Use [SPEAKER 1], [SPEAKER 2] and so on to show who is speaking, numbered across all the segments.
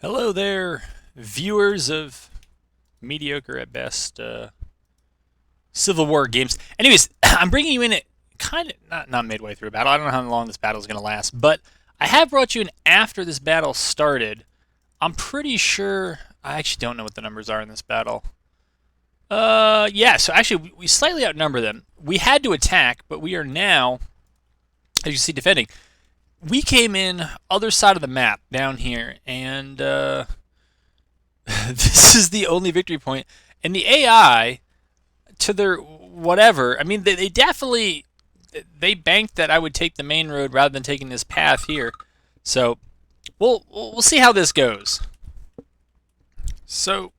[SPEAKER 1] Hello there, viewers of mediocre at best Civil War games. Anyways, I'm bringing you in at kind of not midway through a battle. I don't know how long this battle is going to last, but I have brought you in after this battle started. I'm pretty sure. I actually don't know what the numbers are in this battle. Yeah. So actually, we slightly outnumber them. We had to attack, but we are now, as you see, defending. We came in other side of the map down here, and this is the only victory point. And the AI, to their whatever, I mean, they definitely they banked that I would take the main road rather than taking this path here. So we'll see how this goes. So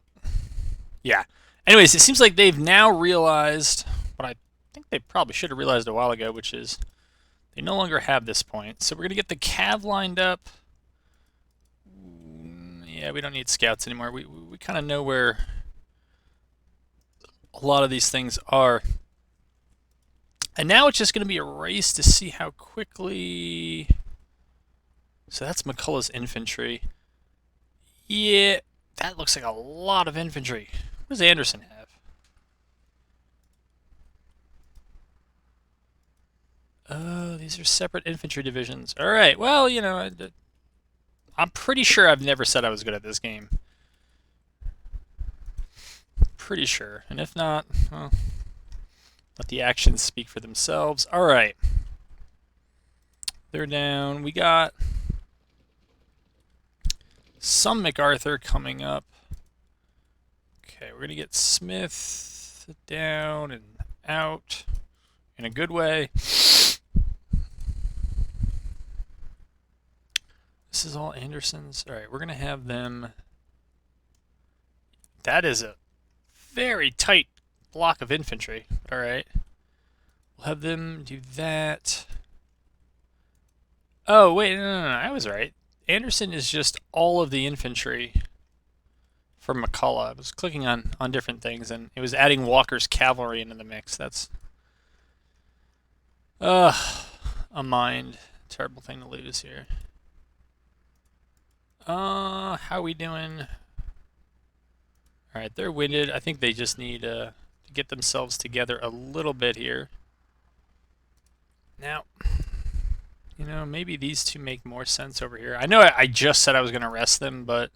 [SPEAKER 1] yeah. Anyways, it seems like they've now realized what I think they probably should have realized a while ago, which is they no longer have this point. So we're gonna get the cav lined up. Yeah, we don't need scouts anymore. We kind of know where a lot of these things are. And now it's just going to be a race to see how quickly... So that's McCullough's infantry. Yeah, that looks like a lot of infantry. What does Anderson have? Oh, these are separate infantry divisions. Alright, well, you know, I'm pretty sure I've never said I was good at this game. Pretty sure. And if not, well, let the actions speak for themselves. Alright. They're down. We got some MacArthur coming up. Okay, we're going to get Smith down and out in a good way. This is all Anderson's. Alright, we're going to have them... That is a very tight block of infantry. Alright. We'll have them do that. Oh, wait, no, I was right. Anderson is just all of the infantry from McCullough. I was clicking on different things, and it was adding Walker's cavalry into the mix. That's a mind. Terrible thing to lose here. How are we doing? Alright, they're winded. I think they just need to get themselves together a little bit here. Now, you know, maybe these two make more sense over here. I know I just said I was going to rest them, but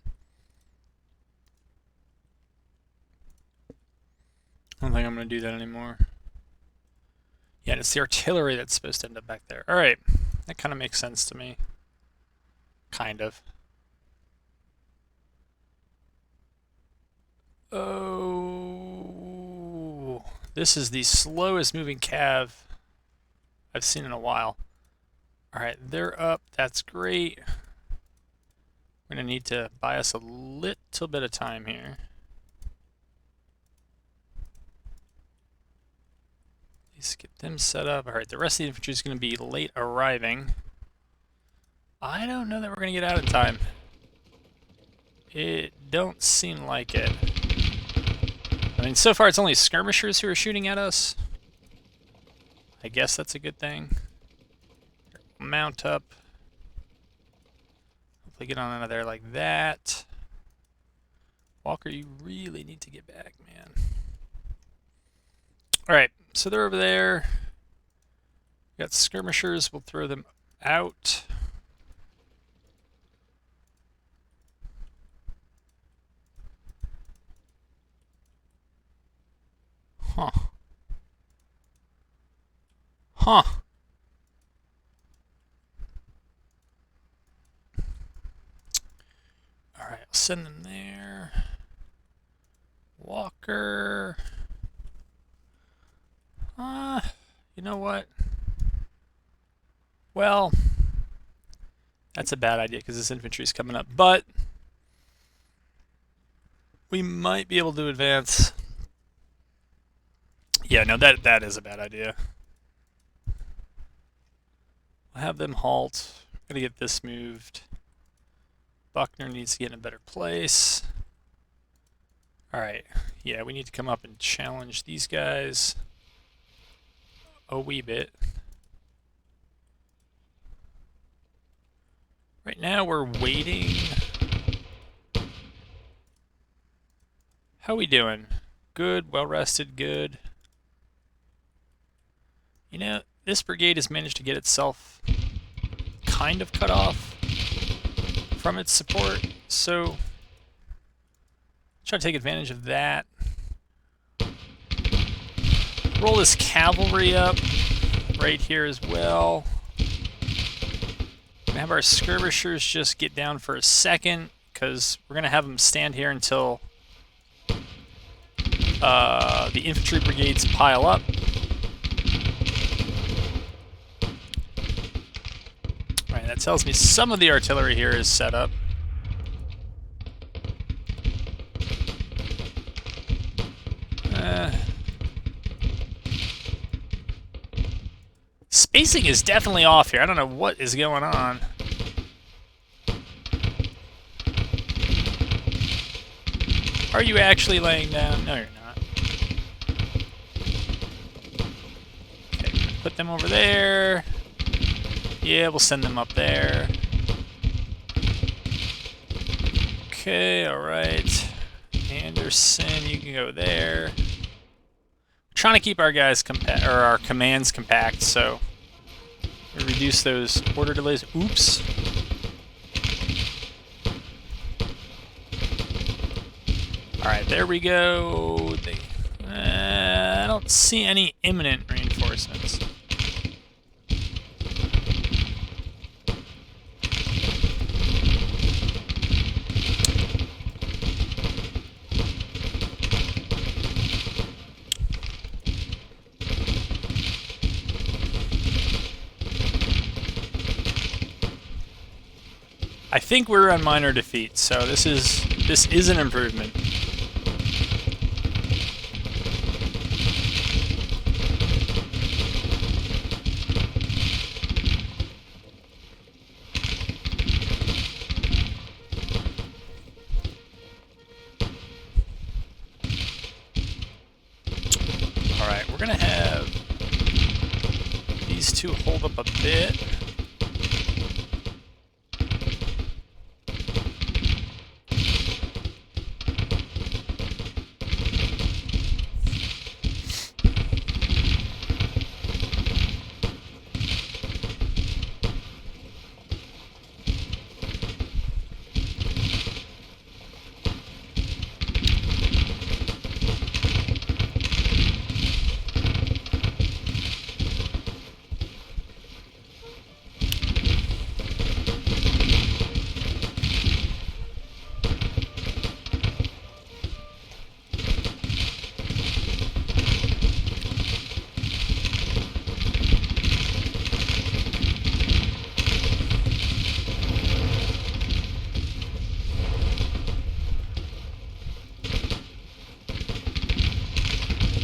[SPEAKER 1] I don't think I'm going to do that anymore. Yeah, and it's the artillery that's supposed to end up back there. Alright, that kind of makes sense to me. Kind of. Oh, this is the slowest moving cav I've seen in a while. Alright, they're up. That's great. We're going to need to buy us a little bit of time here. Let's get them set up. Alright, the rest of the infantry is going to be late arriving. I don't know that we're going to get out in time. It don't seem like it. I mean, so far it's only skirmishers who are shooting at us. I guess that's a good thing. Mount up. Hopefully get on out of there like that. Walker, you really need to get back, man. Alright, so they're over there. We got skirmishers. We'll throw them out. Huh. Huh. Alright, I'll send them there. Walker. You know what? Well, that's a bad idea because this infantry is coming up, but we might be able to advance. Yeah, no, that is a bad idea. I'll have them halt. Gotta get this moved. Buckner needs to get in a better place. Alright, yeah, we need to come up and challenge these guys a wee bit. Right now we're waiting How we doing? Good, well rested, good. You know, this brigade has managed to get itself kind of cut off from its support, so try to take advantage of that. Roll this cavalry up right here as well. Have our skirmishers just get down for a second, because we're going to have them stand here until the infantry brigades pile up. Alright, that tells me some of the artillery here is set up. Spacing is definitely off here. I don't know what is going on. Are you actually laying down? No, you're not. Okay, put them over there. Yeah, we'll send them up there. Okay, alright. Anderson, you can go there. Trying to keep our guys compact, or our commands compact, so we reduce those order delays. Oops. Alright, there we go. I don't see any imminent reinforcements. I think we're on minor defeat, so this is an improvement. Alright, we're gonna have these two hold up a bit.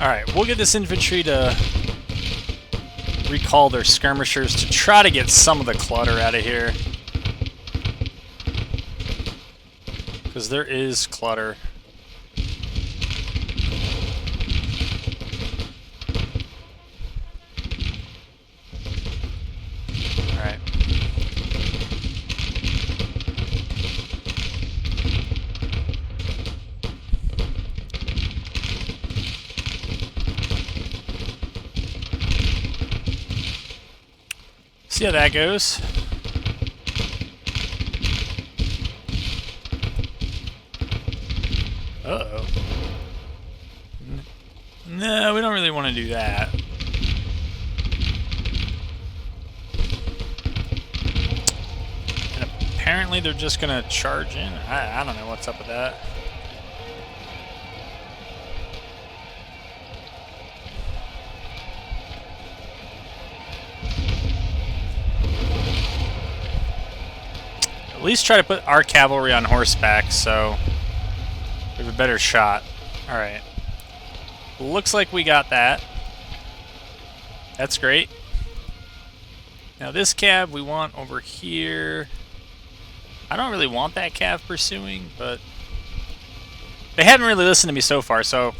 [SPEAKER 1] Alright, we'll get this infantry to recall their skirmishers to try to get some of the clutter out of here. Because there is clutter. Alright. See how that goes. Uh-oh. No, we don't really want to do that. And apparently they're just going to charge in. I don't know what's up with that. At least try to put our cavalry on horseback so we have a better shot. Alright. Looks like we got that. That's great. Now this cav we want over here. I don't really want that cav pursuing, but they haven't really listened to me so far, so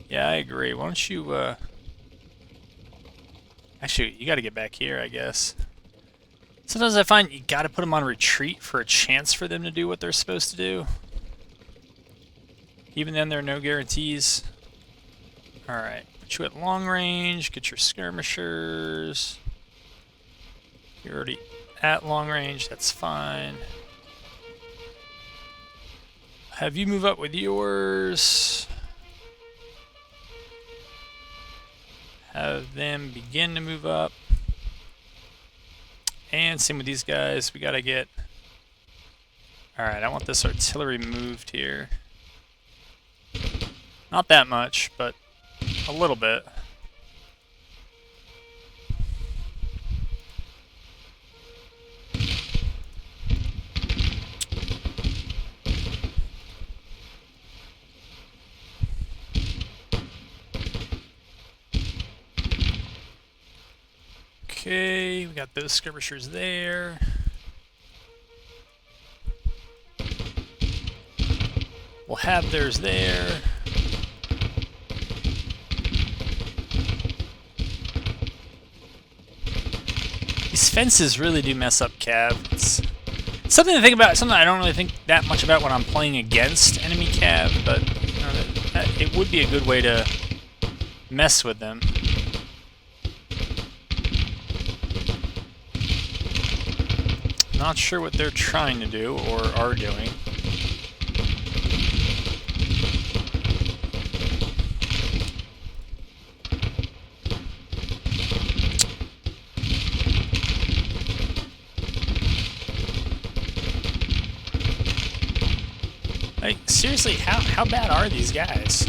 [SPEAKER 1] yeah, I agree. Why don't you actually, you got to get back here, I guess. Sometimes I find you gotta put them on retreat for a chance for them to do what they're supposed to do. Even then, there are no guarantees. Alright, put you at long range, get your skirmishers. You're already at long range, that's fine. Have you move up with yours. Have them begin to move up. And same with these guys, we gotta get... Alright, I want this artillery moved here. Not that much, but a little bit. Okay, we got those skirmishers there. We'll have theirs there. These fences really do mess up cav. It's something to think about, something I don't really think that much about when I'm playing against enemy cav, but you know, it would be a good way to mess with them. Not sure what they're trying to do or are doing. Like, seriously, how bad are these guys?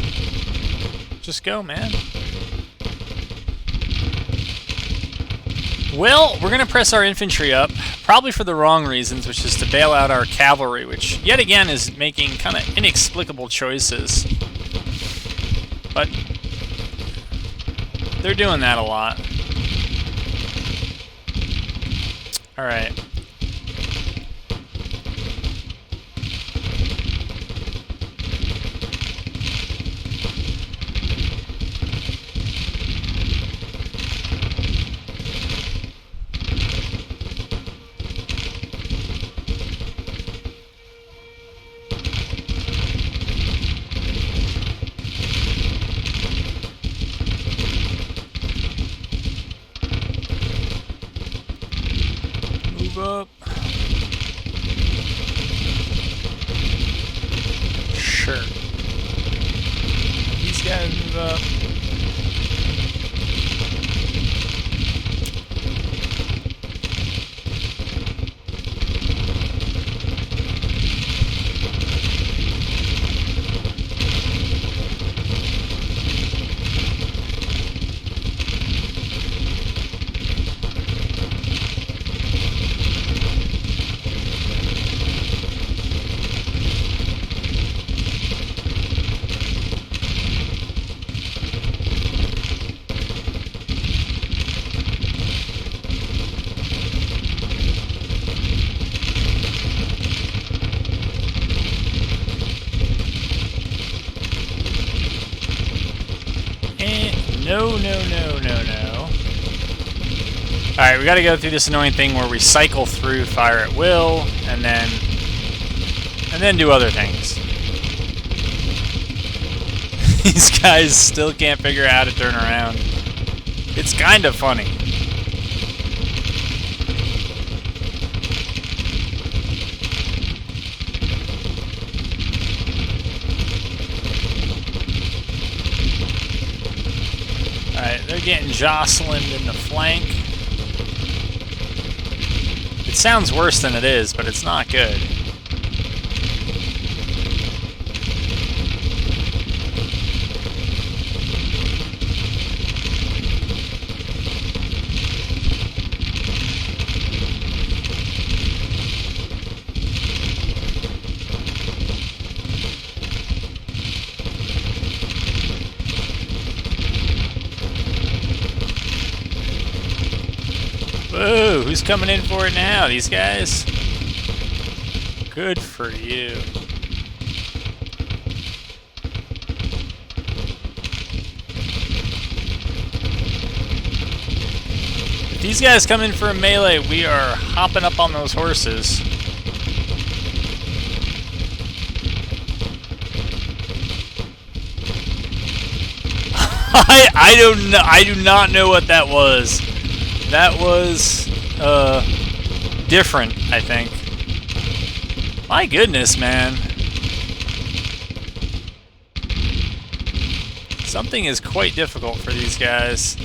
[SPEAKER 1] Just go, man. Well, we're going to press our infantry up, probably for the wrong reasons, which is to bail out our cavalry, which, yet again, is making kind of inexplicable choices. But they're doing that a lot. Alright. Up. Sure. These guys move up. No. Alright, we gotta go through this annoying thing where we cycle through fire at will, and then do other things. These guys still can't figure out how to turn around. It's kind of funny. Alright, they're getting jostled in the flank. It sounds worse than it is, but it's not good. Whoa, who's coming in for it now? These guys? Good for you. If these guys come in for a melee, we are hopping up on those horses. I do not know what that was. That was different, I think. My goodness, man. Something is quite difficult for these guys.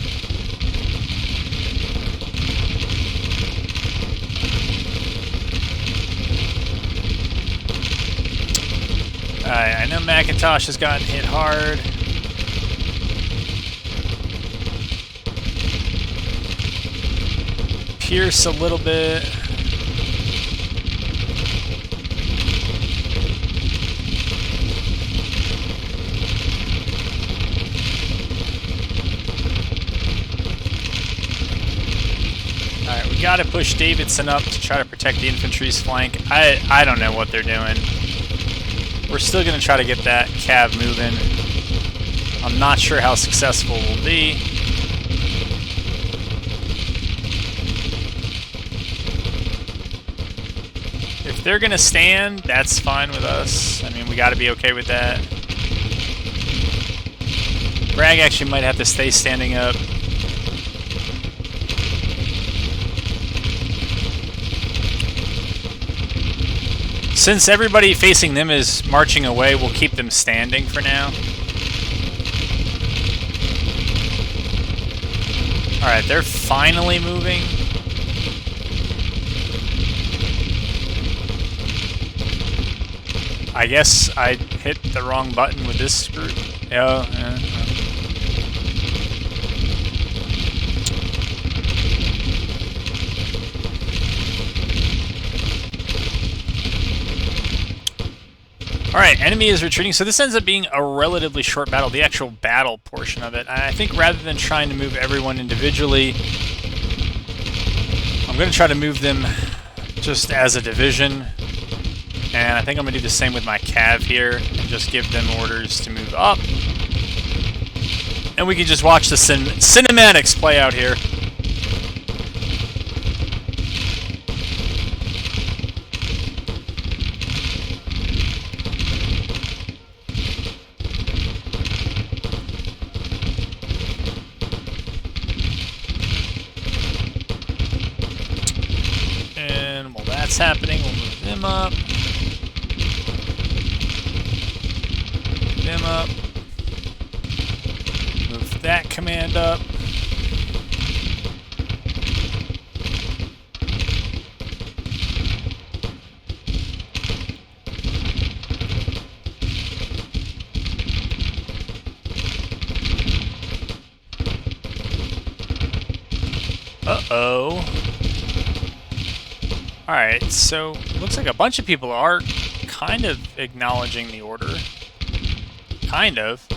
[SPEAKER 1] Alright, I know Macintosh has gotten hit hard. Pierce a little bit. Alright, we gotta push Davidson up to try to protect the infantry's flank. I don't know what they're doing. We're still gonna try to get that cav moving. I'm not sure how successful we'll be. If they're gonna stand, that's fine with us. I mean, we gotta be okay with that. Bragg actually might have to stay standing up. Since everybody facing them is marching away, we'll keep them standing for now. Alright, they're finally moving. I guess I hit the wrong button with this group. Yeah. Alright, enemy is retreating, so this ends up being a relatively short battle, the actual battle portion of it. I think rather than trying to move everyone individually, I'm going to try to move them just as a division. And I think I'm going to do the same with my cav here, and just give them orders to move up. And we can just watch the cinematics play out here. And while that's happening, we'll move them up. Them up. Move that command up. Uh-oh. Alright, so looks like a bunch of people are kind of acknowledging the order. Kind of.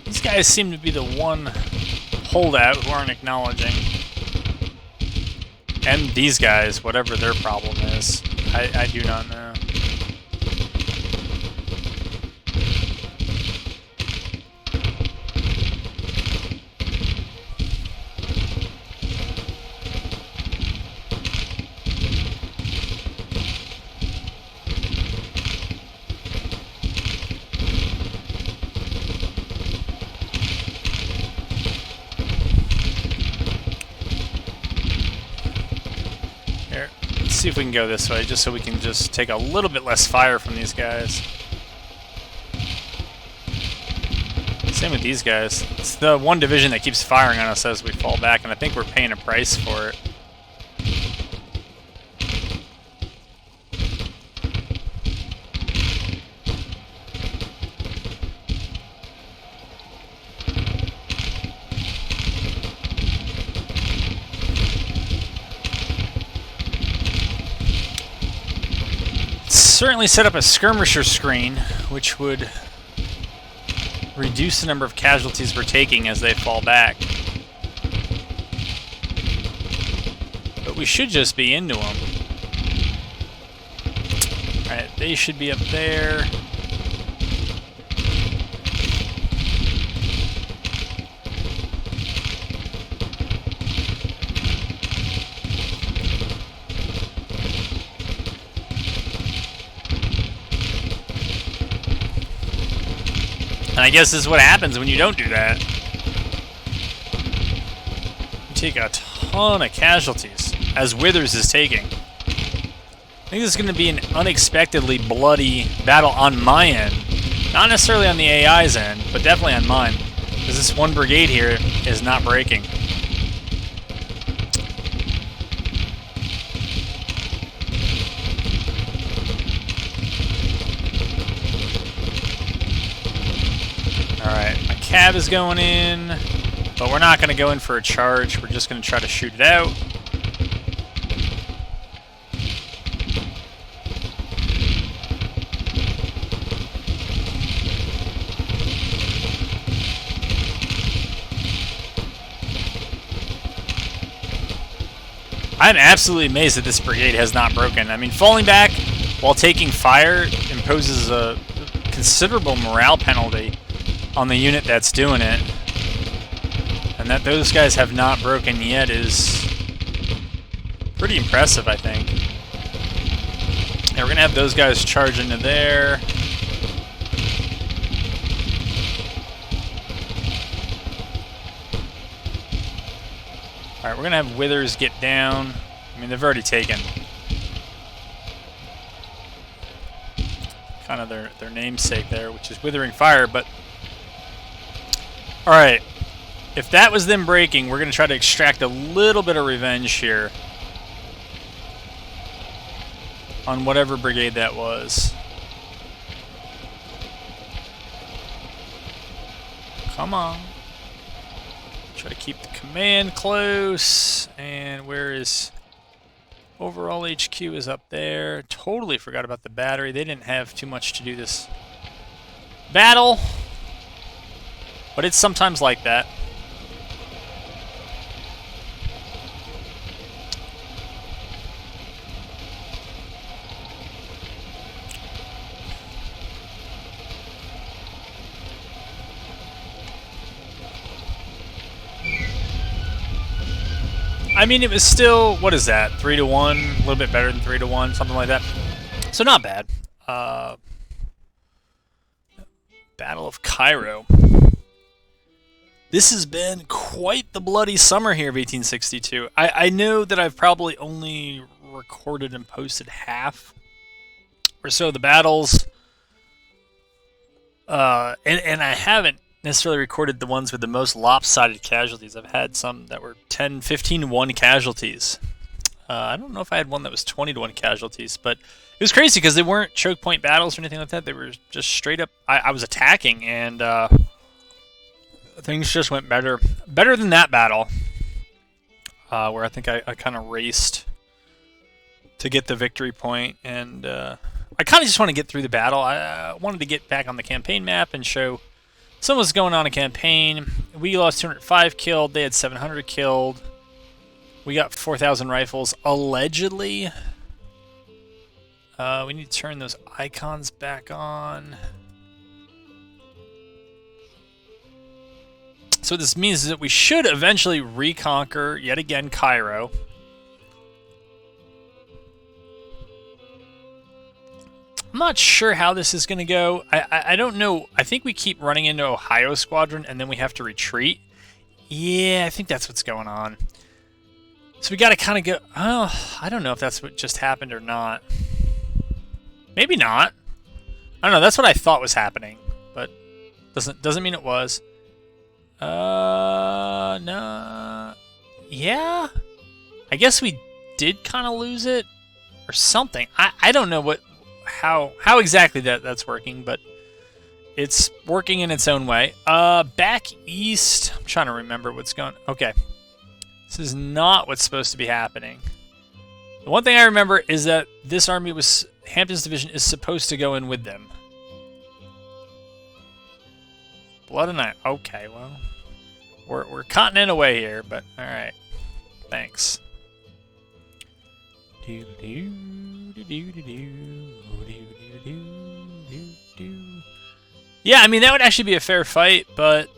[SPEAKER 1] These guys seem to be the one holdout who aren't acknowledging. And these guys, whatever their problem is, I do not know. See if we can go this way, just so we can just take a little bit less fire from these guys. Same with these guys. It's the one division that keeps firing on us as we fall back, and I think we're paying a price for it. Certainly set up a skirmisher screen, which would reduce the number of casualties we're taking as they fall back. But we should just be into them. Alright, they should be up there. And I guess this is what happens when you don't do that. You take a ton of casualties, as Withers is taking. I think this is going to be an unexpectedly bloody battle on my end. Not necessarily on the AI's end, but definitely on mine. Because this one brigade here is not breaking. Alright, my cab is going in, but we're not going to go in for a charge. We're just going to try to shoot it out. I'm absolutely amazed that this brigade has not broken. I mean, falling back while taking fire imposes a considerable morale penalty on the unit that's doing it. And that those guys have not broken yet is pretty impressive, I think. Yeah, we're going to have those guys charge into there. Alright, we're going to have Withers get down. I mean, they've already taken kind of their namesake there, which is Withering Fire, but alright, if that was them breaking, we're going to try to extract a little bit of revenge here on whatever brigade that was. Come on. Try to keep the command close. And where is... Overall HQ is up there. Totally forgot about the battery. They didn't have too much to do this battle. But it's sometimes like that. I mean, it was still, what is that, 3-1? A little bit better than 3-1, something like that. So not bad. Battle of Cairo. This has been quite the bloody summer here of 1862. I know that I've probably only recorded and posted half or so of the battles. And I haven't necessarily recorded the ones with the most lopsided casualties. I've had some that were 10, 15-1 casualties. I don't know if I had one that was 20-1 casualties, but it was crazy because they weren't choke point battles or anything like that. They were just straight up, I was attacking, and things just went better. Better than that battle, where I think I kind of raced to get the victory point, and I kind of just want to get through the battle. I wanted to get back on the campaign map and show some what's going on in campaign. We lost 205 killed. They had 700 killed. We got 4,000 rifles, allegedly. We need to turn those icons back on. So what this means is that we should eventually reconquer, yet again, Cairo. I'm not sure how this is going to go. I don't know. I think we keep running into Ohio Squadron, and then we have to retreat. Yeah, I think that's what's going on. So we got to kind of go... Oh, I don't know if that's what just happened or not. Maybe not. I don't know. That's what I thought was happening, but doesn't mean it was. No. Yeah. I guess we did kind of lose it or something. I don't know how exactly that's working, but it's working in its own way. Back east. I'm trying to remember what's going. Okay. This is not what's supposed to be happening. The one thing I remember is that this army was Hampton's division is supposed to go in with them. Blood and Iron. Okay, well, we're continent away here, but all right. Thanks. Yeah, I mean, that would actually be a fair fight, but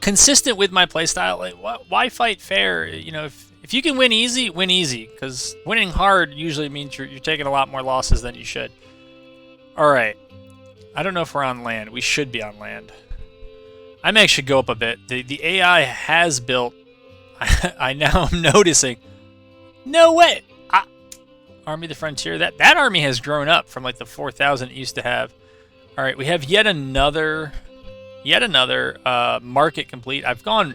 [SPEAKER 1] consistent with my playstyle, like, why fight fair? You know, if you can win easy, because winning hard usually means you're taking a lot more losses than you should. All right. I don't know if we're on land. We should be on land. I may actually go up a bit. The AI has built... I now am noticing... No way! Army of the Frontier. That army has grown up from like the 4,000 it used to have. All right, we have yet another market complete. I've gone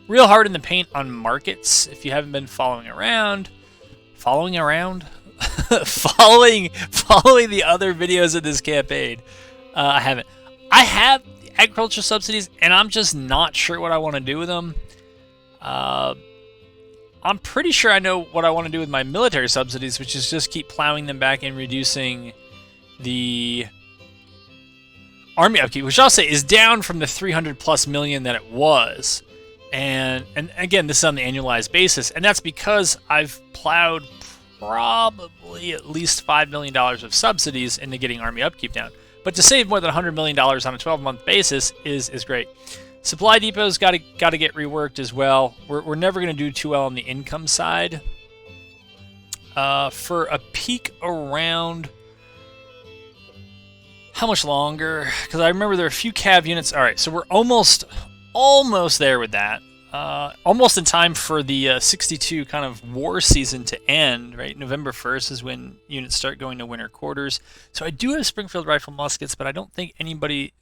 [SPEAKER 1] real hard in the paint on markets. If you haven't been following following the other videos of this campaign, I haven't. I have agriculture subsidies, and I'm just not sure what I want to do with them. I'm pretty sure I know what I want to do with my military subsidies, which is just keep plowing them back and reducing the army upkeep, which I'll say is down from the 300+ million that it was. And again, this is on the annualized basis, and that's because I've plowed probably at least $5 million of subsidies into getting army upkeep down. But to save more than $100 million on a 12-month basis is great. Supply depots got to get reworked as well. We're never going to do too well on the income side. For a peak around... How much longer? Because I remember there are a few cav units. All right, so we're almost there with that. Almost in time for the 62 kind of war season to end, right? November 1st is when units start going to winter quarters. So I do have Springfield rifle muskets, but I don't think anybody...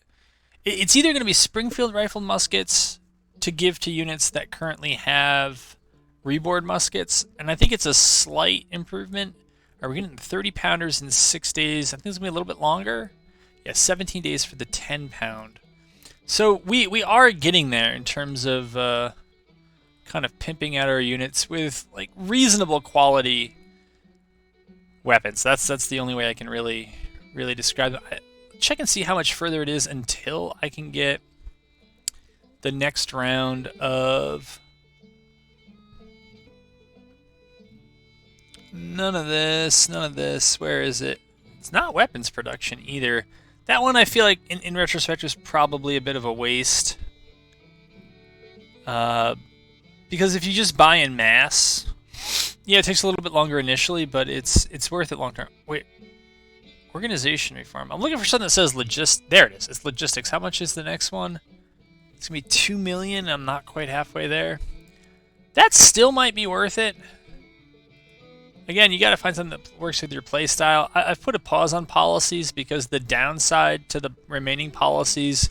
[SPEAKER 1] It's either going to be Springfield rifle muskets to give to units that currently have reboard muskets, and I think it's a slight improvement. Are we getting 30 pounders in 6 days? I think it's going to be a little bit longer. Yeah, 17 days for the 10 pound. So we are getting there in terms of kind of pimping out our units with like reasonable quality weapons. That's the only way I can really describe it. Check and see how much further it is until I can get the next round of... None of this. Where is it? It's not weapons production either. That one I feel like in retrospect was probably a bit of a waste. Because if you just buy in mass, yeah, it takes a little bit longer initially, but it's worth it long term. Wait. Organization reform. I'm looking for something that says there it is. It's logistics. How much is the next one? It's going to be 2 million. I'm not quite halfway there. That still might be worth it. Again, you got to find something that works with your play style. I've put a pause on policies because the downside to the remaining policies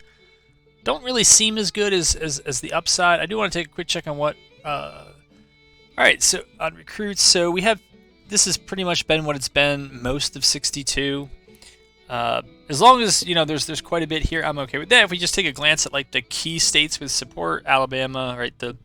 [SPEAKER 1] don't really seem as good as the upside. I do want to take a quick check on what... all right, so on recruits, so we have... This has pretty much been what it's been most of 62. As long as, you know, there's quite a bit here, I'm okay with that. If we just take a glance at, like, the key states with support, Alabama, right, the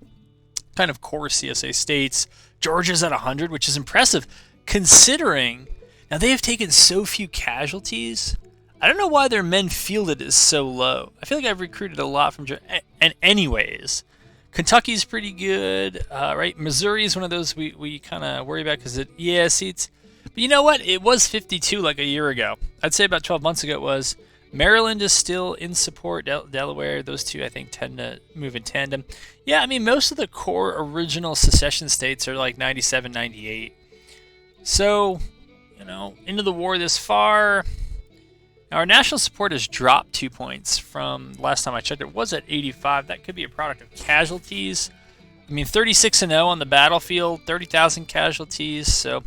[SPEAKER 1] kind of core CSA states, Georgia's at 100, which is impressive, considering, now they have taken so few casualties. I don't know why their men fielded is so low. I feel like I've recruited a lot from Georgia. And anyways... Kentucky's pretty good, right? Missouri is one of those we kind of worry about because seats. But you know what? It was 52 like a year ago. I'd say about 12 months ago it was. Maryland is still in support. Delaware, those two I think tend to move in tandem. Yeah, I mean, most of the core original secession states are like 97, 98. So, you know, into the war this far... Now, our national support has dropped 2 points from last time I checked. It was at 85. That could be a product of casualties. I mean, 36-0 on the battlefield, 30,000 casualties. So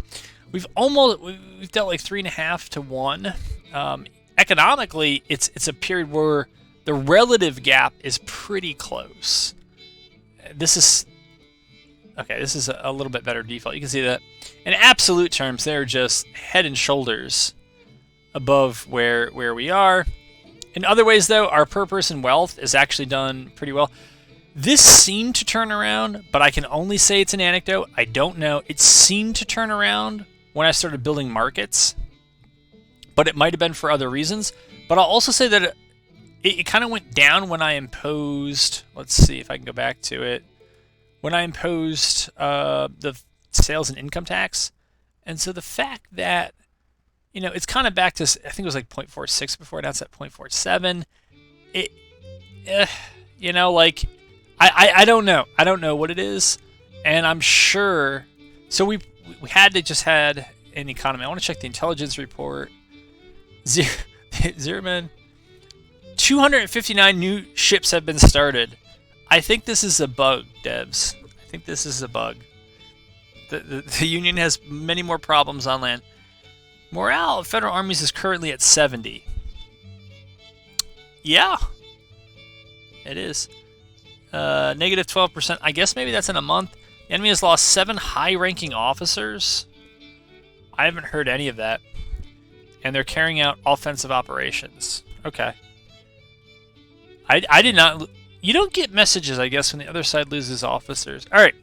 [SPEAKER 1] we've dealt like 3.5 to 1. Economically, it's a period where the relative gap is pretty close. This is a little bit better default. You can see that in absolute terms, they're just head and shoulders above where we are. In other ways, though, our per-person wealth is actually done pretty well. This seemed to turn around, but I can only say it's an anecdote. I don't know. It seemed to turn around when I started building markets, but it might have been for other reasons. But I'll also say that it kind of went down when I imposed... Let's see if I can go back to it. When I imposed the sales and income tax, And so the fact that, it's kind of back to, I think it was like 0.46 before, now it's at 0.47. It, like, I don't know. I don't know what it is. And I'm sure, so we had an economy. I want to check the intelligence report. Zero 259 new ships have been started. I think this is a bug, devs. I think this is a bug. The Union has many more problems on land. Morale of federal armies is currently at 70. Yeah. It is. Negative 12%. I guess maybe that's in a month. The enemy has lost 7 high-ranking officers. I haven't heard any of that. And they're carrying out offensive operations. Okay. I did not... You don't get messages, I guess, when the other side loses officers. Alright.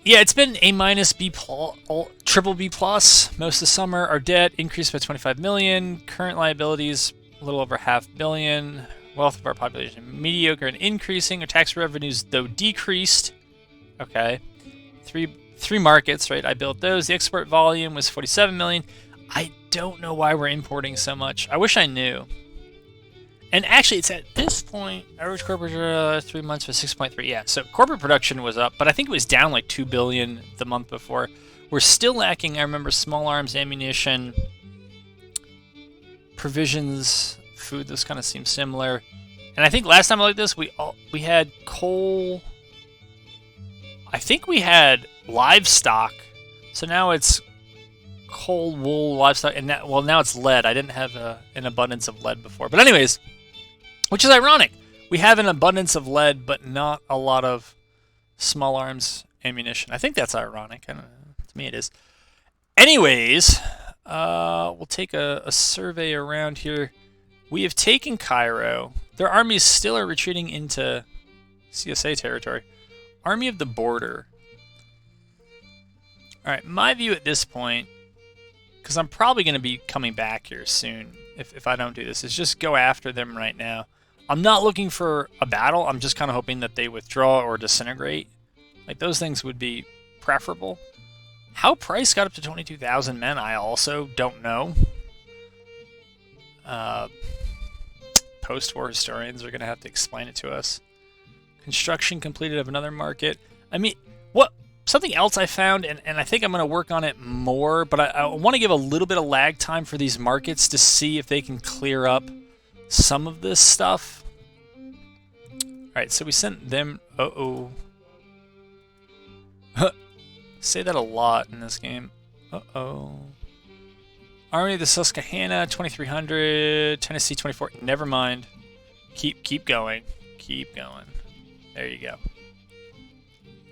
[SPEAKER 1] Yeah, it's been A-, B+, triple B+. Most of the summer. Our debt increased by 25 million. Current liabilities, a little over $500 million. Wealth of our population, mediocre and increasing. Our tax revenues, though, decreased. Okay. Three markets, right? I built those. The export volume was 47 million. I don't know why we're importing so much. I wish I knew. And actually, it's at this point, average corporate 3 months was 6.3. Yeah, so corporate production was up, but I think it was down like 2 billion the month before. We're still lacking, I remember, small arms, ammunition, provisions, food. This kind of seems similar. And I think last time I looked at this, we had coal. I think we had livestock. So now it's coal, wool, livestock, and now it's lead. I didn't have an abundance of lead before. But anyways, which is ironic. We have an abundance of lead, but not a lot of small arms ammunition. I think that's ironic. I don't know. To me, it is. Anyways, we'll take a survey around here. We have taken Cairo. Their armies still are retreating into CSA territory. Army of the Border. Alright, my view at this point, because I'm probably going to be coming back here soon if I don't do this, is just go after them right now. I'm not looking for a battle. I'm just kind of hoping that they withdraw or disintegrate. Like, those things would be preferable. How price got up to 22,000 men, I also don't know. Post-war historians are going to have to explain it to us. Construction completed of another market. I mean, something else I found, and I think I'm going to work on it more, but I want to give a little bit of lag time for these markets to see if they can clear up some of this stuff. Alright, so we sent them... Uh-oh. Say that a lot in this game. Uh-oh. Army of the Susquehanna, 2,300. Tennessee, 24. Never mind. Keep going. Keep going. There you go.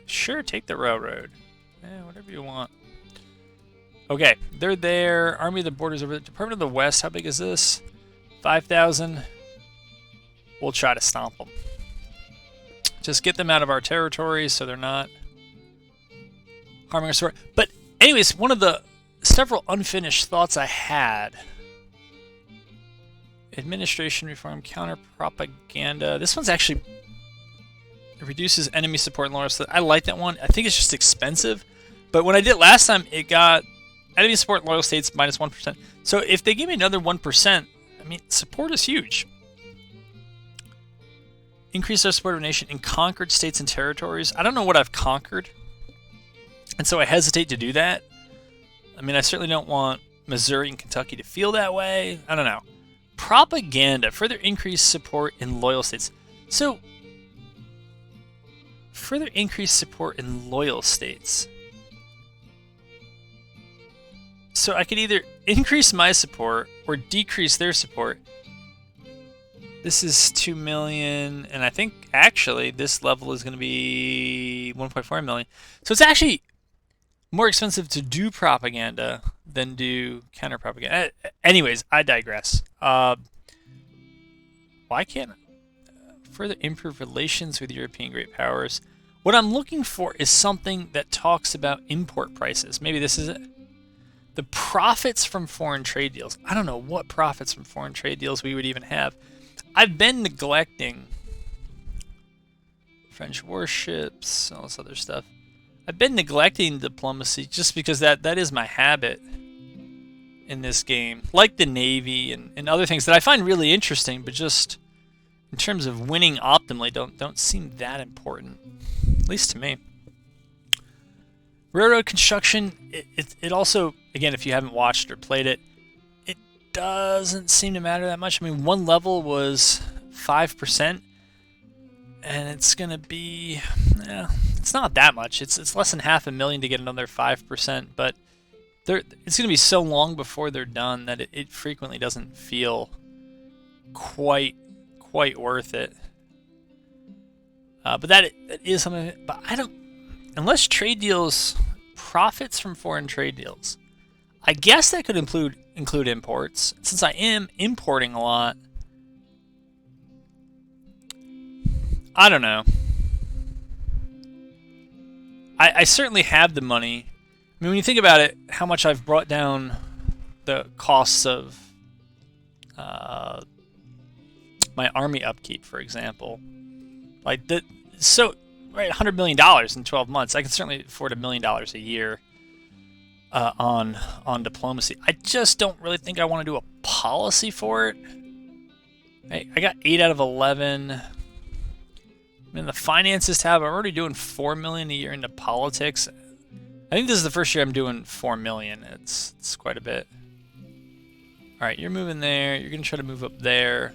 [SPEAKER 1] Sure, take the railroad. Yeah, whatever you want. Okay, they're there. Army of the Borders over there. Department of the West, how big is this? 5,000. We'll try to stomp them. Just get them out of our territory so they're not harming us. But anyways, one of the several unfinished thoughts I had. Administration reform, counter-propaganda. This one's actually... It reduces enemy support and loyalty. I like that one. I think it's just expensive. But when I did it last time, it got enemy support and loyal states minus 1%. So if they give me another 1%, I mean, support is huge. Increase our support of a nation in conquered states and territories. I don't know what I've conquered. And so I hesitate to do that. I mean, I certainly don't want Missouri and Kentucky to feel that way. I don't know. Propaganda. Further increase support in loyal states. So... Further increase support in loyal states. So I could either increase my support or decrease their support. This is 2 million, and I think actually this level is going to be 1.4 million. So it's actually more expensive to do propaganda than do counter propaganda. Anyways, I digress. Why can't further improve relations with European great powers? What I'm looking for is something that talks about import prices. Maybe this is it. The profits from foreign trade deals. I don't know what profits from foreign trade deals we would even have. I've been neglecting French warships, all this other stuff. I've been neglecting diplomacy just because that is my habit in this game. Like the Navy and other things that I find really interesting, but just in terms of winning optimally don't seem that important. At least to me. Railroad construction, it also, again, if you haven't watched or played it, it doesn't seem to matter that much. I mean, one level was 5%, and it's going to be, it's not that much. It's less than $500,000 to get another 5%, but it's going to be so long before they're done that it frequently doesn't feel quite worth it. But that is something. But I don't, unless trade deals profits from foreign trade deals. I guess that could include imports. Since I am importing a lot, I don't know. I certainly have the money. I mean, when you think about it, how much I've brought down the costs of my army upkeep, for example, like right, $100 million in 12 months. I can certainly afford $1 million a year on diplomacy. I just don't really think I want to do a policy for it. I got 8 out of 11. I mean, the finances tab, I'm already doing $4 million a year into politics. I think this is the first year I'm doing $4 million. It's quite a bit. All right, you're moving there. You're gonna try to move up there.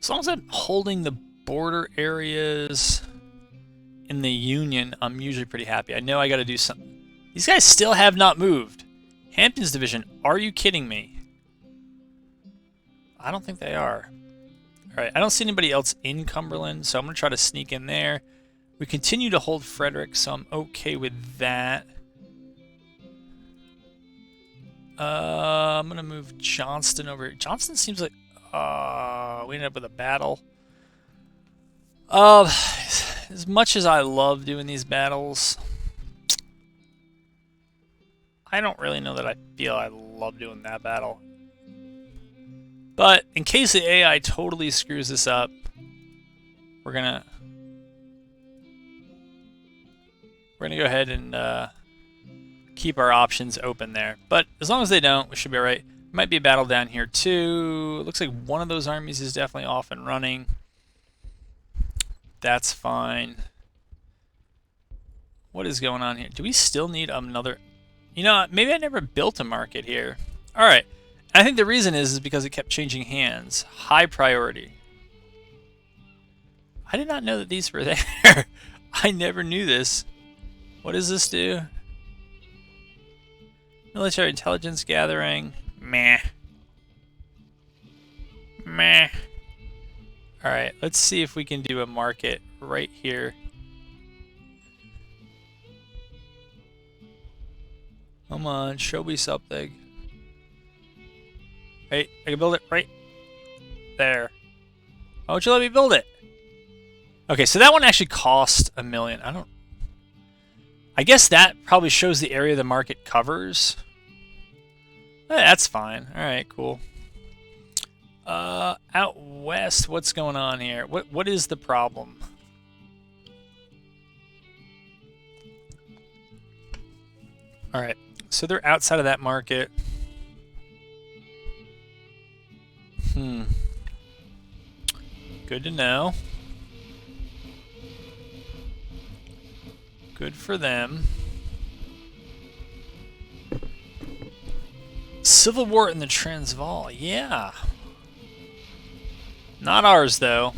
[SPEAKER 1] As long as I'm holding the border areas in the Union, I'm usually pretty happy. I know I got to do something. These guys still have not moved. Hampton's division, are you kidding me? I don't think they are. All right, I don't see anybody else in Cumberland, so I'm going to try to sneak in there. We continue to hold Frederick, so I'm okay with that. I'm going to move Johnston over here. Johnston seems like... we ended up with a battle. As much as I love doing these battles, I don't really know that I feel I love doing that battle. But in case the AI totally screws this up, we're gonna go ahead and keep our options open there. But as long as they don't, we should be all right. Might be a battle down here too. It looks like one of those armies is definitely off and running. That's fine. What is going on here? Do we still need another... You know, maybe I never built a market here. All right. I think the reason is because it kept changing hands. High priority. I did not know that these were there. I never knew this. What does this do? Military intelligence gathering. Meh. Meh. Alright, let's see if we can do a market right here. Come on, show me something. Hey, I can build it right there. Why won't you let me build it? Okay, so that one actually cost $1 million. I guess that probably shows the area the market covers. That's fine. Alright, cool. Out west, what's going on here? What is the problem? Alright, so they're outside of that market. Good to know. Good for them. Civil War in the Transvaal, yeah. Not ours, though.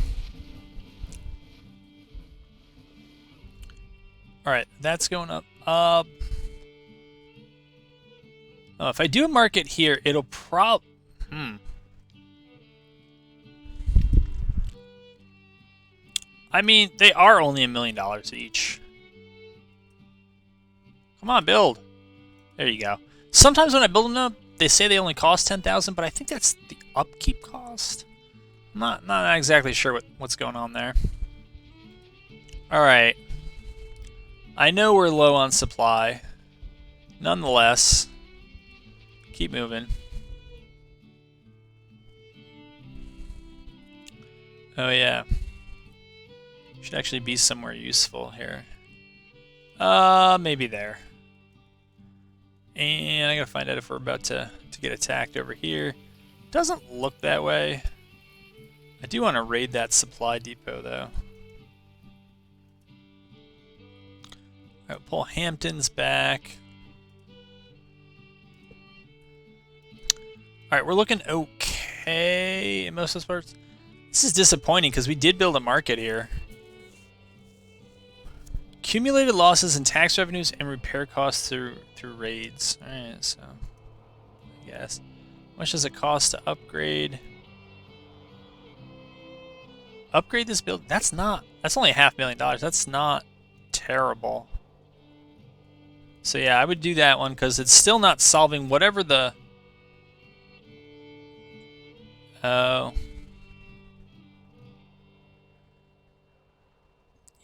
[SPEAKER 1] Alright, that's going up. Oh, if I do a market here, it'll I mean, they are only $1 million each. Come on, build. There you go. Sometimes when I build them up, they say they only cost $10,000, but I think that's the upkeep cost. I'm not exactly sure what's going on there. Alright. I know we're low on supply. Nonetheless, keep moving. Oh yeah. Should actually be somewhere useful here. Maybe there. And I gotta find out if we're about to get attacked over here. Doesn't look that way. I do want to raid that supply depot though. Alright, pull Hamptons back. Alright, we're looking okay in most of those parts. This is disappointing because we did build a market here. Accumulated losses in tax revenues and repair costs through raids. Alright, so I guess. How much does it cost to upgrade? Upgrade this build? That's only $500,000. That's not terrible. So yeah, I would do that one because it's still not solving whatever the... Oh.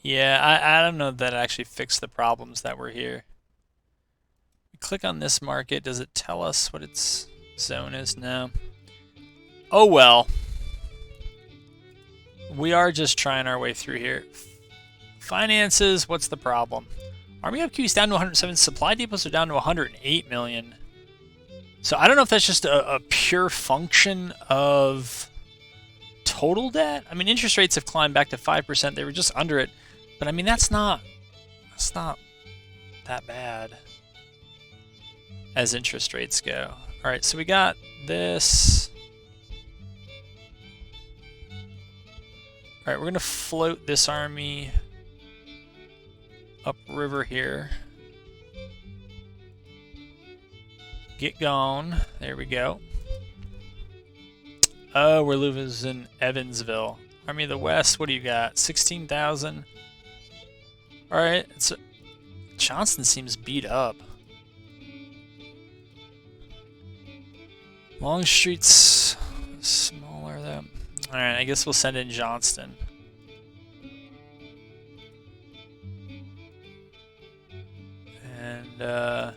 [SPEAKER 1] Yeah, I don't know if that actually fixed the problems that were here. We click on this market. Does it tell us what its zone is? No. Oh well. We are just trying our way through here. Finances, what's the problem? Army upkeep is down to 107. Supply depots are down to 108 million. So I don't know if that's just a pure function of total debt. I mean, interest rates have climbed back to 5%. They were just under it. But I mean, that's not that bad as interest rates go. All right, so we got this. All right, we're gonna float this army upriver here. Get gone. There we go. Oh, we're losing Evansville. Army of the West, what do you got? 16,000. Alright, Johnston seems beat up. Longstreet's smaller though. Alright, I guess we'll send in Johnston. And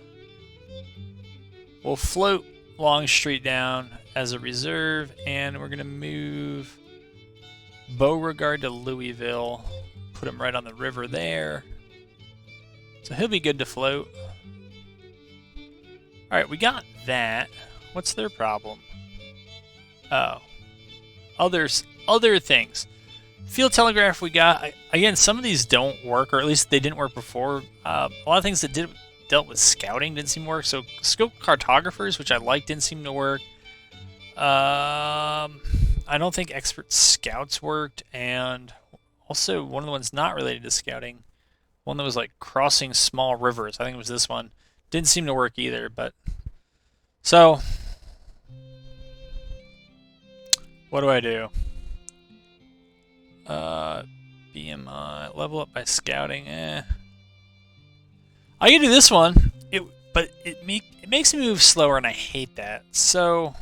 [SPEAKER 1] we'll float Longstreet down as a reserve, and we're gonna move Beauregard to Louisville. Put him right on the river there. So he'll be good to float. Alright, we got that. What's their problem? Oh. Other things. Field telegraph we got. Again, some of these don't work, or at least they didn't work before. A lot of things that dealt with scouting didn't seem to work. So scope cartographers, which I liked, didn't seem to work. I don't think expert scouts worked, and also one of the ones not related to scouting, one that was like crossing small rivers. I think it was this one. Didn't seem to work either, but so what do I do? BMI level up by scouting. I can do this one. But it makes me move slower, and I hate that. So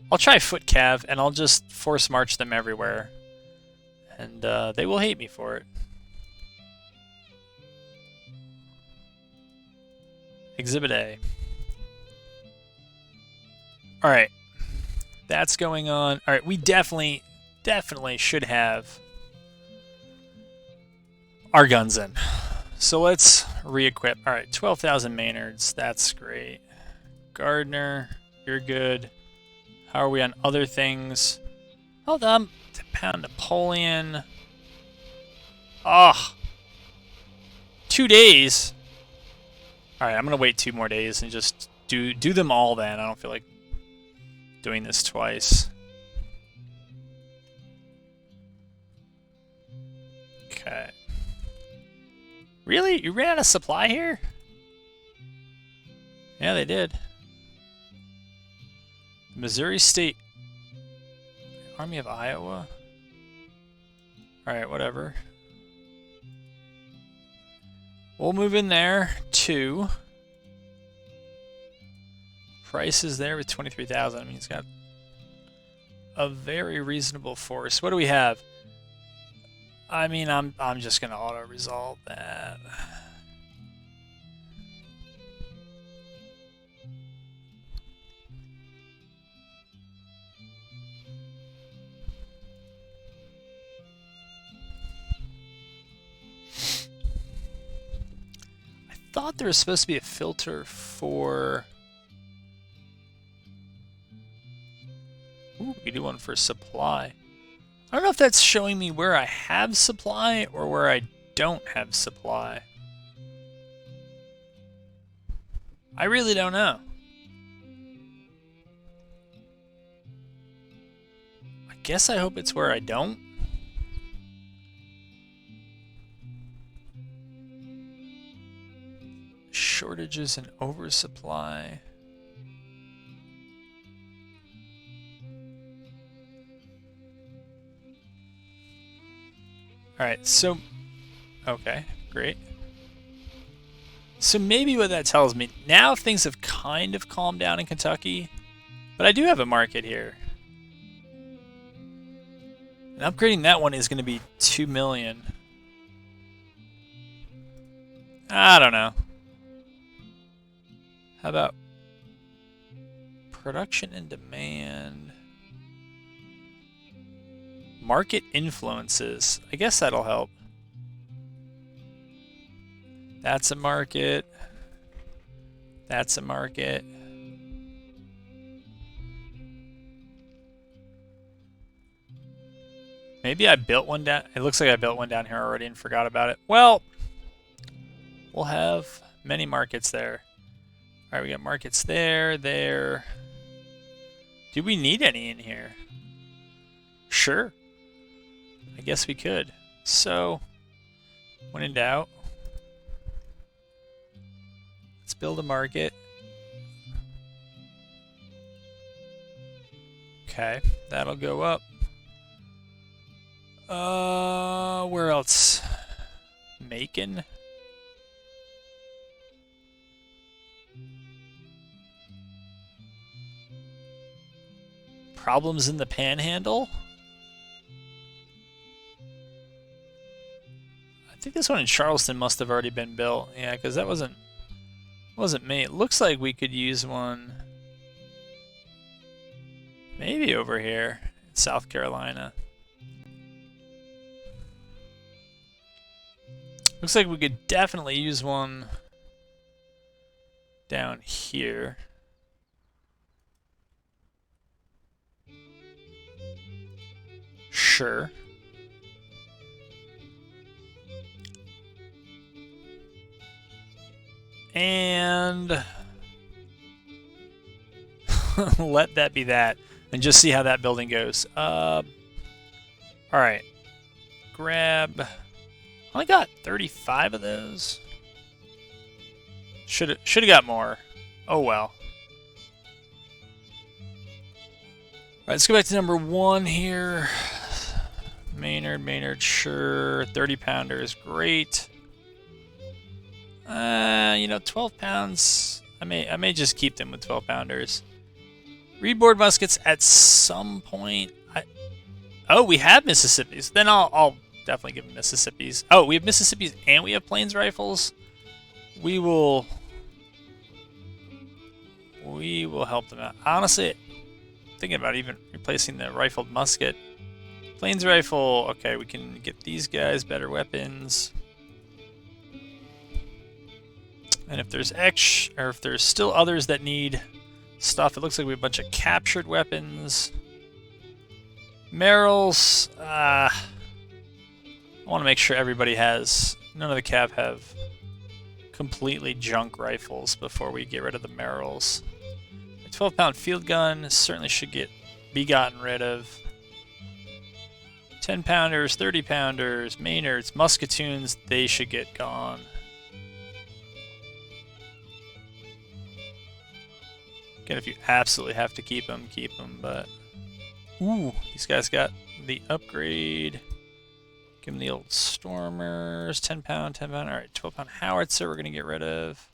[SPEAKER 1] I'll try foot cav, and I'll just force march them everywhere, and they will hate me for it. Exhibit A. All right, that's going on. All right, we definitely should have our guns in. So let's re-equip. All right, 12,000 Maynards. That's great. Gardner, you're good. How are we on other things? Hold on. To pound Napoleon. Ah. 2 days. All right, I'm gonna wait 2 more days and just do them all then. I don't feel like doing this twice. Okay. Really? You ran out of supply here? Yeah, they did. Missouri State Army of Iowa. Alright, whatever. We'll move in there too. Price is there with 23,000. I mean, he's got a very reasonable force. What do we have? I mean, I'm just gonna auto-resolve that. thought there was supposed to be a filter for... Ooh, we do one for supply. I don't know if that's showing me where I have supply or where I don't have supply. I really don't know. I guess I hope it's where I don't. Shortages and oversupply. Alright, so... Okay, great. So maybe what that tells me... Now things have kind of calmed down in Kentucky, but I do have a market here. And upgrading that one is going to be 2 million. I don't know. How about production and demand? Market influences. I guess that'll help. That's a market. That's a market. Maybe I built one down. It looks like I built one down here already and forgot about it. Well, we'll have many markets there. All right, we got markets there, there. Do we need any in here? Sure. I guess we could. So, when in doubt, let's build a market. Okay, that'll go up. Where else? Macon? Problems in the Panhandle? I think this one in Charleston must have already been built. Yeah, because that wasn't me. It looks like we could use one maybe over here in South Carolina. Looks like we could definitely use one down here. Sure. And let that be that, and just see how that building goes. All right. Grab. I only got 35 of those. Should have got more. Oh well. All right, let's go back to number 1 here. Maynard, sure. 30 pounders, great. You know, 12 pounds. I may just keep them with 12 pounders. Reedboard muskets at some point. Oh, we have Mississippi's. Then I'll definitely give them Mississippi's. Oh, we have Mississippi's and we have Plains rifles. We will help them out. Honestly, thinking about even replacing the rifled musket. Plains rifle. Okay, we can get these guys better weapons. And if there's if there's still others that need stuff, it looks like we have a bunch of captured weapons. Merrills. I want to make sure everybody has. None of the cav have completely junk rifles before we get rid of the Merrills. A 12-pound field gun certainly should be gotten rid of. 10 pounders, 30 pounders, Maynards, musketoons, they should get gone. Again, if you absolutely have to keep them, but... Ooh, these guys got the upgrade. Give them the old Stormers, 10 pound, 10 pound. Alright, 12 pound howitzer we're going to get rid of.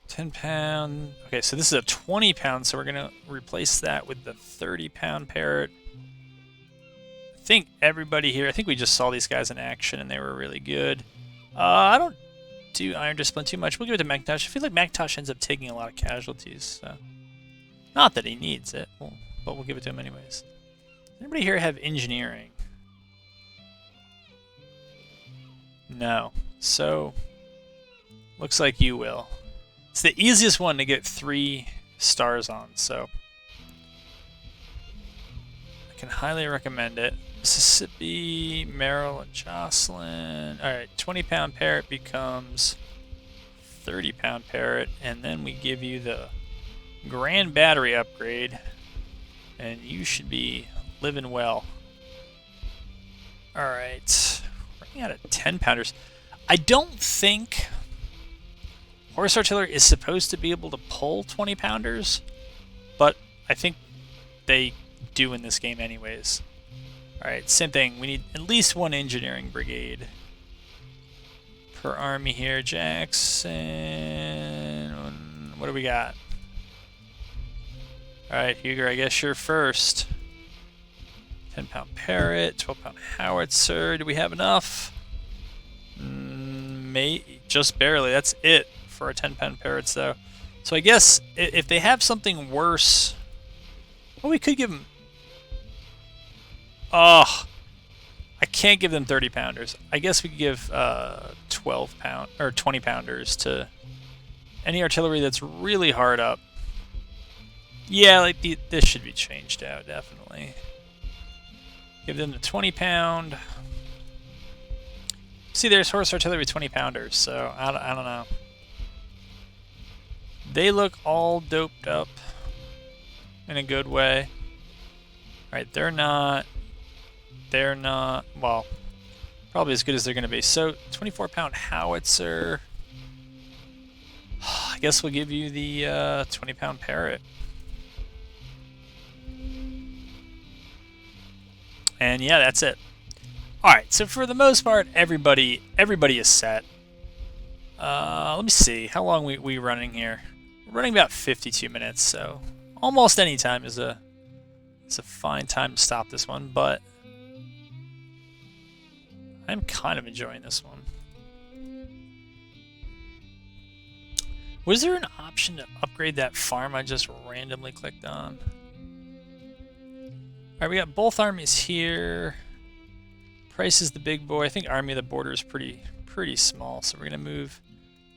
[SPEAKER 1] 10 pound. Okay, so this is a 20 pound, so we're going to replace that with the 30 pound Parrot. I think everybody here, I think we just saw these guys in action and they were really good. I don't do Iron Discipline too much. We'll give it to McIntosh. I feel like McIntosh ends up taking a lot of casualties. So. Not that he needs it, but we'll give it to him anyways. Does anybody here have engineering? No. So, Looks like you will. It's the easiest one to get 3 stars on, so I can highly recommend it. Mississippi, Maryland, Jocelyn. Alright, 20-pound parrot becomes 30-pound parrot, and then we give you the grand battery upgrade, and you should be living well. Alright, running out of 10-pounders. I don't think horse artillery is supposed to be able to pull 20-pounders, but I think they do in this game anyways. Alright, same thing. We need at least 1 engineering brigade per army here. Jackson. What do we got? Alright, Huger, I guess you're first. 10-pound parrot, 12-pound howitzer. Do we have enough? Just barely. That's it for our 10-pound parrots, though. So I guess if they have something worse, well, we could give them. Oh, I can't give them 30-pounders. I guess we could give 12-pound or 20-pounders to any artillery that's really hard up. Yeah, like this should be changed out, definitely. Give them the 20-pound. See, there's horse artillery 20-pounders, so I don't know. They look all doped up in a good way. Alright, they're not, well, probably as good as they're going to be. So, 24-pound howitzer. I guess we'll give you the 20-pound parrot. And yeah, that's it. Alright, so for the most part, everybody is set. Let me see, how long we running here? We're running about 52 minutes, so almost any time is a fine time to stop this one, but I'm kind of enjoying this one. Was there an option to upgrade that farm I just randomly clicked on? Alright, we got both armies here. Price is the big boy. I think Army of the Border is pretty small, so we're going to move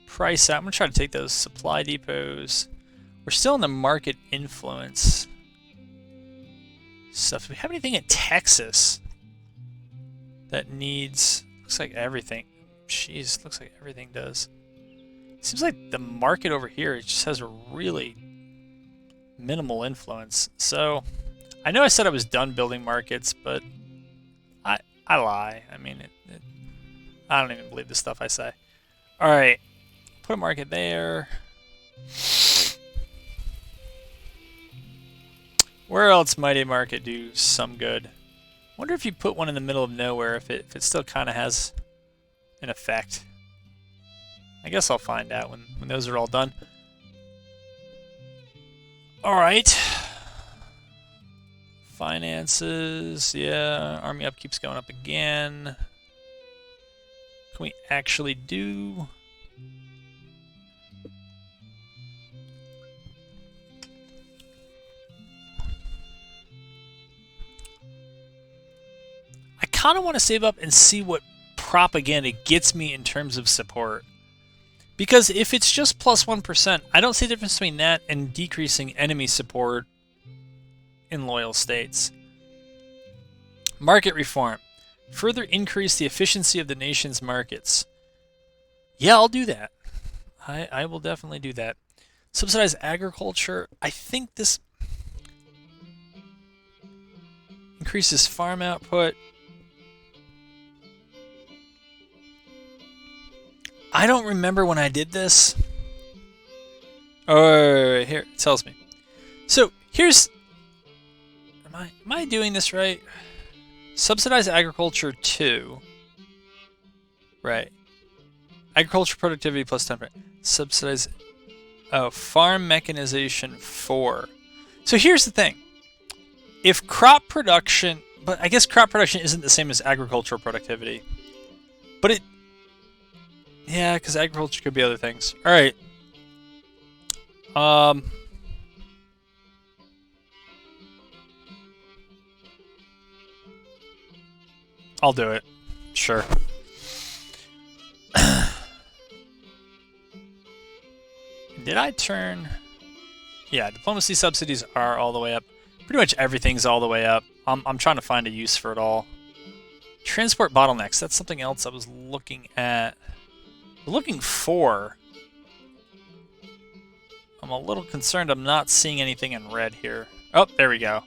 [SPEAKER 1] Price out. I'm going to try to take those supply depots. We're still in the market influence stuff. Do we have anything in Texas that needs... Looks like everything. Jeez, looks like everything does. Seems like the market over here it just has a really minimal influence. So, I know I said I was done building markets, but I lie. I mean, I don't even believe the stuff I say. Alright, put a market there. Where else might a market do some good? Wonder if you put one in the middle of nowhere, if it still kind of has an effect. I guess I'll find out when those are all done. Alright. Finances, yeah. Army up keeps going up again. Can we actually do... I kind of want to save up and see what propaganda gets me in terms of support. Because if it's just plus 1%, I don't see the difference between that and decreasing enemy support in loyal states. Market reform. Further increase the efficiency of the nation's markets. Yeah, I'll do that. I will definitely do that. Subsidize agriculture. I think this increases farm output. I don't remember when I did this. Oh, here it tells me. So here's. Am I doing this right? Subsidize agriculture 2. Right. Agriculture productivity plus 10. Subsidize. Oh, farm mechanization 4. So here's the thing. If crop production, but I guess crop production isn't the same as agricultural productivity. But it. Yeah, because agriculture could be other things. All right. I'll do it. Sure. did I turn... Yeah, diplomacy subsidies are all the way up. Pretty much everything's all the way up. I'm trying to find a use for it all. Transport bottlenecks, that's something else I was looking at. Looking for. I'm a little concerned I'm not seeing anything in red here. Oh, there we go.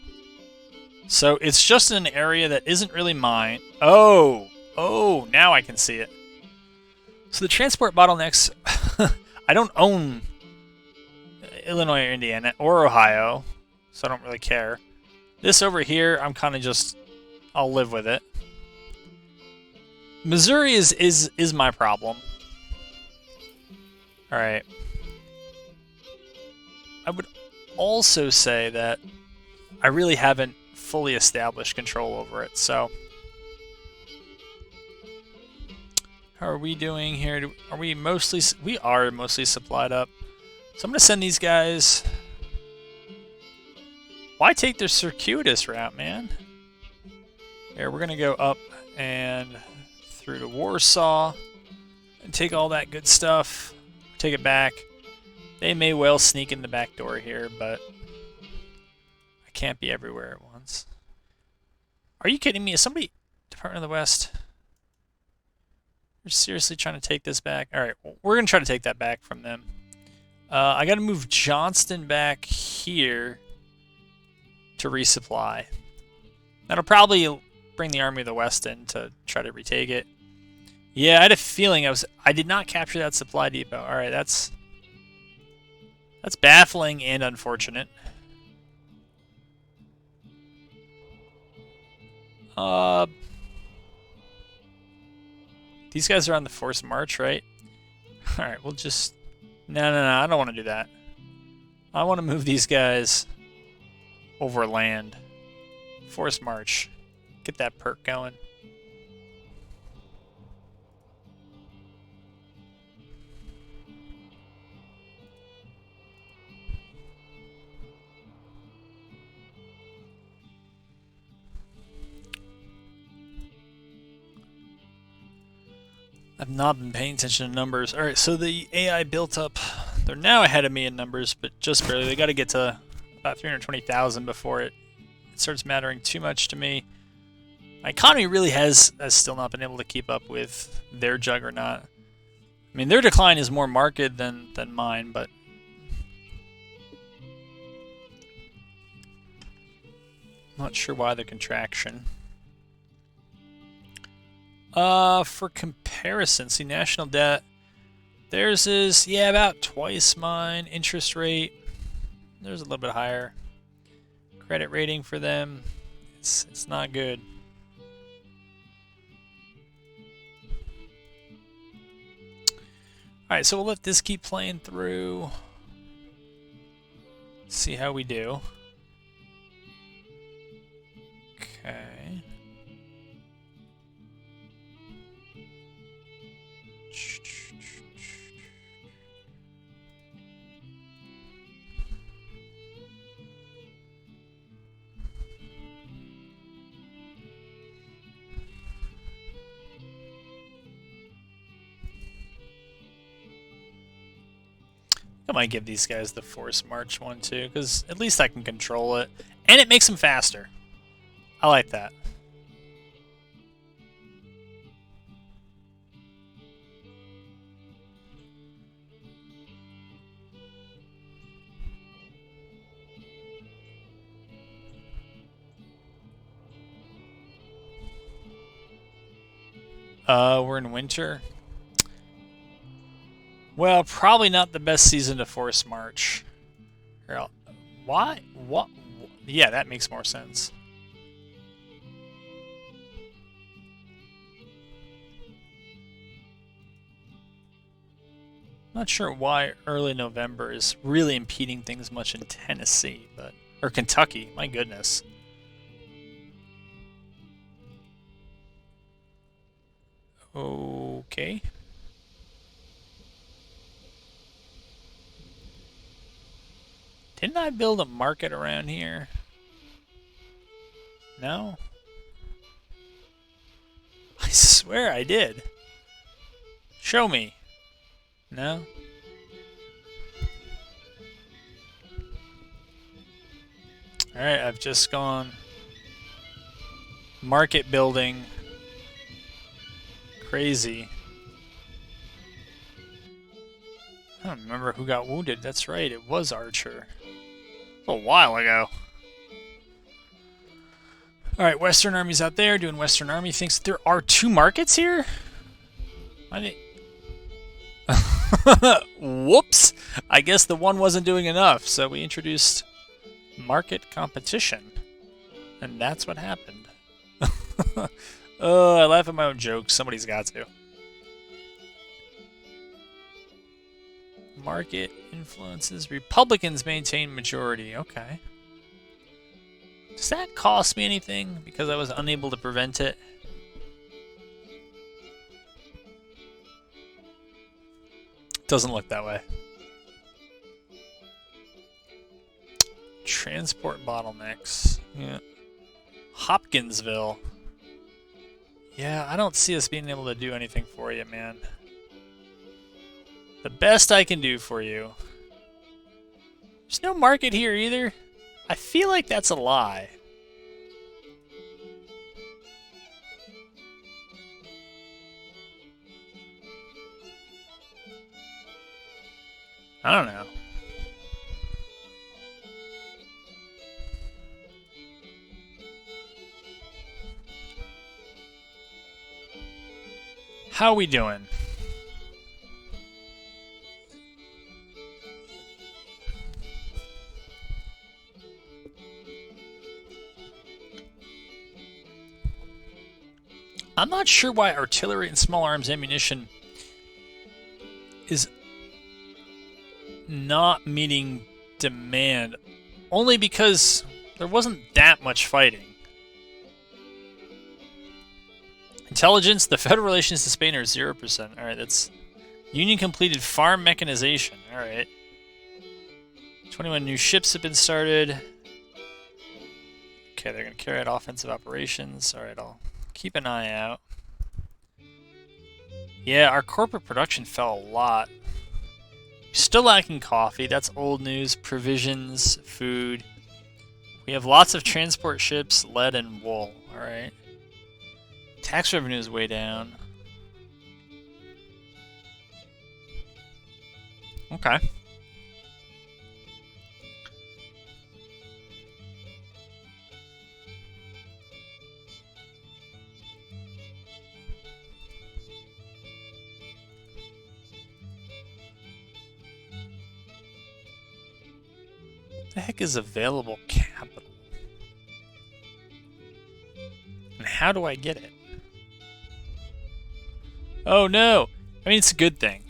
[SPEAKER 1] So it's just an area that isn't really mine. Oh, now I can see it. So the transport bottlenecks, I don't own Illinois or Indiana or Ohio, so I don't really care. This over here, I'm kind of just, I'll live with it. Missouri is my problem. All right. I would also say that I really haven't fully established control over it, so... How are we doing here? Are we mostly... We are mostly supplied up. So I'm going to send these guys... Why take the circuitous route, man? Here, we're going to go up and through to Warsaw and take all that good stuff. Take it back. They may well sneak in the back door here, but I can't be everywhere at once. Are you kidding me? Is somebody... Department of the West... You're seriously trying to take this back? Alright, well, we're going to try to take that back from them. I got to move Johnston back here to resupply. That'll probably bring the Army of the West in to try to retake it. Yeah, I had a feeling I did not capture that supply depot. Alright, that's baffling and unfortunate. These guys are on the forced march, right? Alright, we'll just... No, I don't want to do that. I want to move these guys over land. Forced march. Get that perk going. I've not been paying attention to numbers. Alright, so the AI built up. They're now ahead of me in numbers, but just barely. They got to get to about 320,000 before it starts mattering too much to me. My economy really has still not been able to keep up with their juggernaut. I mean, their decline is more marked than mine, but... I'm not sure why the contraction. For comparison, see, national debt, theirs is, yeah, about twice mine. Interest rate, there's a little bit higher. Credit rating for them, it's not good. Alright, so we'll let this keep playing through. See how we do. Okay. I might give these guys the forced march one too, because at least I can control it. And it makes them faster. I like that. We're in winter. Well, probably not the best season to force march. Why? What? Yeah, that makes more sense. Not sure why early November is really impeding things much in Tennessee, but or Kentucky. My goodness. Okay. Didn't I build a market around here? No? I swear I did. Show me. No? Alright, I've just gone market building crazy. I don't remember who got wounded. That's right, it was Archer. A while ago. Alright, Western Army's out there doing Western Army things. There are 2 markets here? Whoops! I guess the one wasn't doing enough, so we introduced market competition. And that's what happened. Oh, I laugh at my own jokes. Somebody's got to. Market influences. Republicans maintain majority. Okay. Does that cost me anything because I was unable to prevent it? Doesn't look that way. Transport bottlenecks. Yeah. Hopkinsville. Yeah, I don't see us being able to do anything for you, man. The best I can do for you. There's no market here either. I feel like that's a lie. I don't know. How we doing? I'm not sure why artillery and small arms ammunition is not meeting demand, only because there wasn't that much fighting. Intelligence, the federal relations to Spain are 0%. Alright, that's Union completed farm mechanization. Alright. 21 new ships have been started. Okay, they're going to carry out offensive operations. Alright, I'll keep an eye out. Yeah, our corporate production fell a lot. Still lacking coffee. That's old news. Provisions, food. We have lots of transport ships, lead, and wool. Alright. Tax revenue is way down. Okay. What the heck is available capital? And how do I get it? Oh no! I mean, it's a good thing.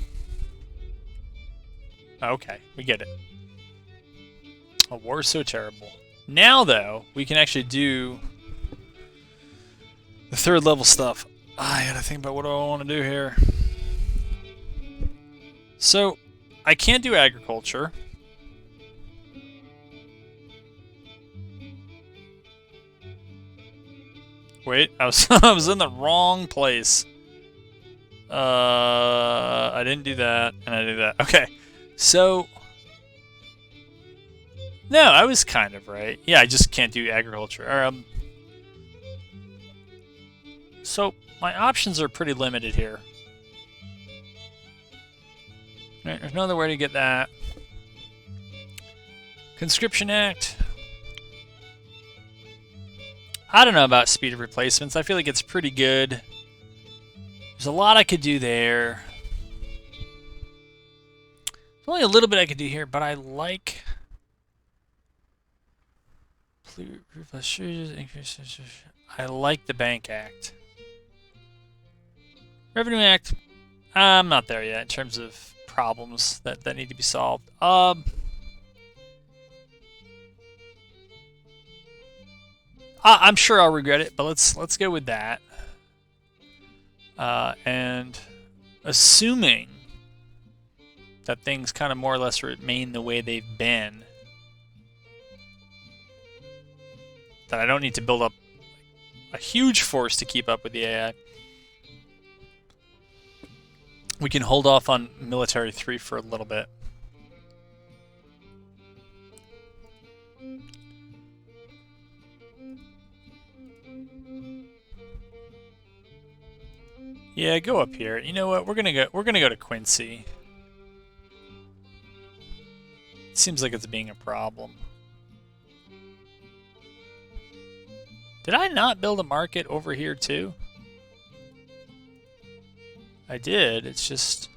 [SPEAKER 1] Okay, we get it. A war's so terrible. Now, though, we can actually do the 3rd level stuff. I gotta think about what I want to do here. So, I can't do agriculture. Wait, I was I was in the wrong place. I didn't do that, and I did that. Okay, so no, I was kind of right. Yeah, I just can't do agriculture. So my options are pretty limited here. Right, there's no other way to get that. Conscription Act. I don't know about speed of replacements. I feel like it's pretty good. There's a lot I could do there. There's only a little bit I could do here, but I like... I like the Bank Act. Revenue Act, I'm not there yet in terms of problems that need to be solved. I'm sure I'll regret it, but let's go with that. And assuming that things kind of more or less remain the way they've been, that I don't need to build up a huge force to keep up with the AI. We can hold off on military 3 for a little bit. Yeah, go up here. You know what? We're gonna go to Quincy. It seems like it's being a problem. Did I not build a market over here too? I did. It's just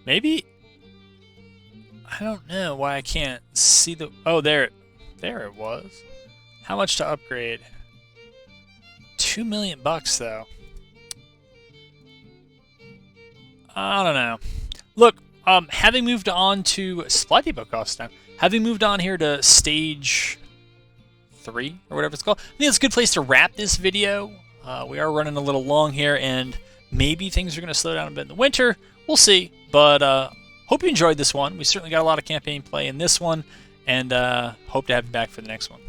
[SPEAKER 1] maybe I don't know why I can't see the. Oh, there it was. How much to upgrade? $2 million though. I don't know. Look, having moved on to supply depot cost time, having moved on here to stage 3 or whatever it's called, I think it's a good place to wrap this video. We are running a little long here, and maybe things are going to slow down a bit in the winter. We'll see, but hope you enjoyed this one. We certainly got a lot of campaign play in this one, and hope to have you back for the next one.